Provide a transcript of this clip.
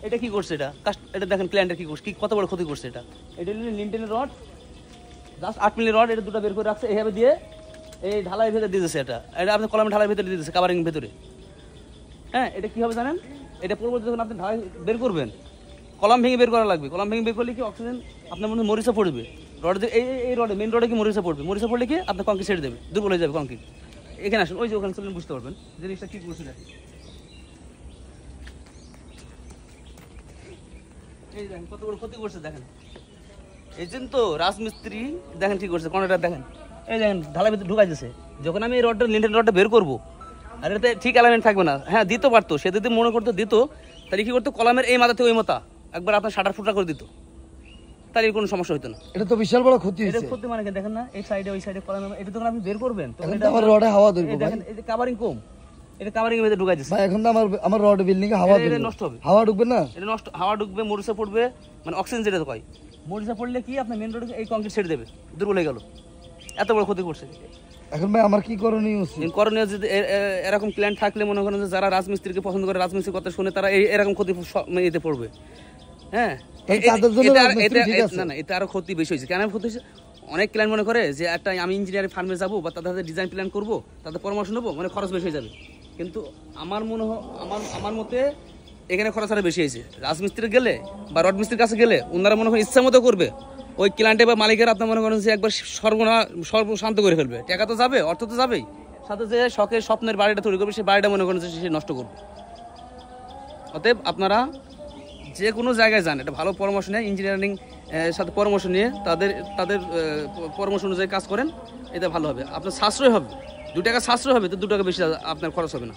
এটা কি করছে এটা দেখেন ক্লায়েন্টের কি করছে, কি কত বড় ক্ষতি করছে এটা হলো লিনটেনের রড, জাস্ট 8 মিলি রড, এটা দুটো বের করে রাখছে এইভাবে দিয়ে এই ঢালাইয়ের ভেতরে দিয়ে দিচ্ছে। এটা আপনি কলামের ঢালাইয়ের ভেতরে দিয়ে দিচ্ছে, কাভারিং ভেতরে। হ্যাঁ, এটা কি হবে জানেন, এটা পরবর্তী যখন আপনি ঢালাই বের করবেন কলাম ভেঙে বের করা লাগবে। কলাম ভেঙে বের করলে কি অক্সিজেন আপনার মধ্যে মরিচা পড়বে, রডে এই রডে মেন রডে কি মরিচা পড়বে, মরিচা পড়লে কি আপনার কংক্রিট ছেড়ে দেবে, দুর্বল হয়ে যাবে কংক্রিট। এখানে আসুন, ওই যে ওখানে চললেন বুঝতে পারবেন জিনিসটা কি করছে। দেখেন এই দেখেন কত বড় ক্ষতি করছে। দেখেন এই জন্য তো রাজমিস্ত্রি দেখেন কি করছে, কর্নারটা দেখেন, এই দেখেন ঢালাই ভিতরে ঢুকাই দিয়েছে। যখন আমি এই রডটা লিন্টেন রডটা বের করবো, আর এটাতে ঠিক অ্যালাইনমেন্ট থাকবে না। হ্যাঁ দিতে পারতো, সে যদি মনে করতো দিত, তাহলে কি করতো কলামের এই মাথা থেকে ওই মাথা একবার আপনার শাটার ফুটা করে দিত, তাহলে কোনো সমস্যা হতো না। এটা তো বিশাল বড় ক্ষতি এটা ক্ষতি মানে দেখেন না, এই সাইডে ওই সাইডে কলাম, এটা যখন আপনি বের করবেন তখন এটা আমার রডে হাওয়া ধরবে। দেখেন এই যে কাভারিং কম, এটা কাভারিং এর ভিতরে ঢুকাই দিয়েছে ভাই। এখন তো আমার রড বিল্ডিং এ হাওয়া ধরবে, এটা নষ্ট হবে, হাওয়া ঢুকবে না, এটা নষ্ট, হাওয়া ঢুকবে, মরিচা পড়বে, মানে অক্সিজেন যেটা কয়, মরিচা পড়লে কি আপনার মেন রোডে এই কংক্রিট ছেড়ে দেবে, দুর্বল হয়ে গেল। এত বড় ক্ষতি করছে। এখন ভাই আমার কি করণীয় উচিত? করণীয় যদি এরকম ক্লায়েন্ট থাকলে মনে করেন যে যারা রাজমিস্ত্রিকে পছন্দ করে, রাজমিস্ত্রির কথা শুনে তারা এরকম ক্ষতি এতে পড়বে। হ্যাঁ, না না, এতে আরো ক্ষতি বেশি হয়েছে। কেন ক্ষতি হয়েছে, অনেক ক্লায়েন্ট মনে করে যে একটা আমি ইঞ্জিনিয়ারিং ফার্মে যাবো বা তাদের ডিজাইন প্ল্যান করবো, তাদের পরামর্শ নেবো, মানে খরচ বেশি হয়ে যাবে। কিন্তু আমার মনে হয়, আমার মতে এখানে খরচ আরো বেশি হয়েছে। রাজমিস্ত্রি গেলে বা রড মিস্ত্রির কাছে গেলে ওনারা মনে হয় ইচ্ছা মতো করবে, ওই ক্লায়েন্টে বা মালিকের আপনার মনে করেন যে একবার সর্বশান্ত করে ফেলবে, টাকা তো যাবে, অর্থ তো যাবেই, সাথে যে শখের স্বপ্নের বাড়িটা তৈরি করবে, সেই বাড়িটা মনে করেন যে সে নষ্ট করবে। অতএব আপনারা যে কোনো জায়গায় যান, এটা ভালো পরামর্শ নেয়, ইঞ্জিনিয়ারিং সাথে পরামর্শ নিয়ে তাদের পরামর্শ অনুযায়ী কাজ করেন, এটা ভালো হবে, আপনার সাশ্রয় হবে, 2 টাকা সাশ্রয় হবে, তো 2 টাকা বেশি আপনার খরচ হবে না।